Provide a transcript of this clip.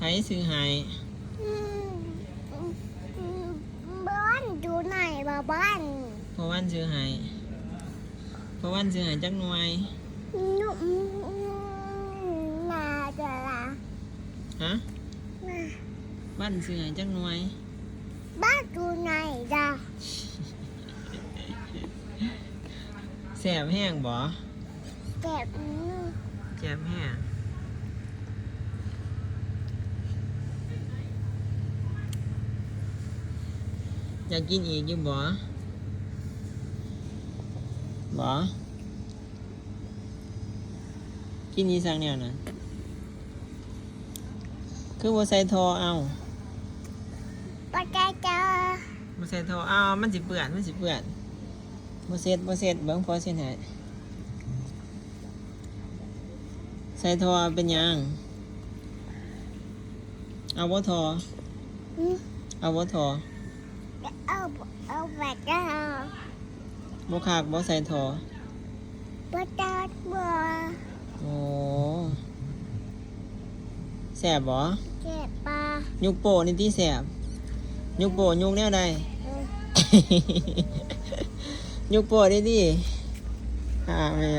ไผซื้อให้บ้านอยู่ไหนบ้าน เพราะวันซื้อให้เพราะวันซื้อให้จักหน่วย นุ่มน่าจะละ ฮะวันซื้อให้จักหน่วย บ้านอยู่ไหนจ้ะ แซ่บแห้งบ่ เก็บ แซ่บแห้งอยากกินอีกอยู่บ่กินอีสักแนวนั้นคือบ่ใส่ทอเอา ปะใจเจอ บ่ใส่ทอเอามันสิเปื้อนบ่เสร็จเบิ่งพอเสร็จให้ใส่ทอเป็นหยังเอาบ่ทอเอาบ่ทอ เอาแบบเจอ บ่คักบ่ใส่ทอ ปะใจบัว โอ้แซ่บบ่ เก็บปลา ยุกโป้นี่ที่แซ่บยุกโป้ยุกแนวใด ยุกโป้ได้ดิแม่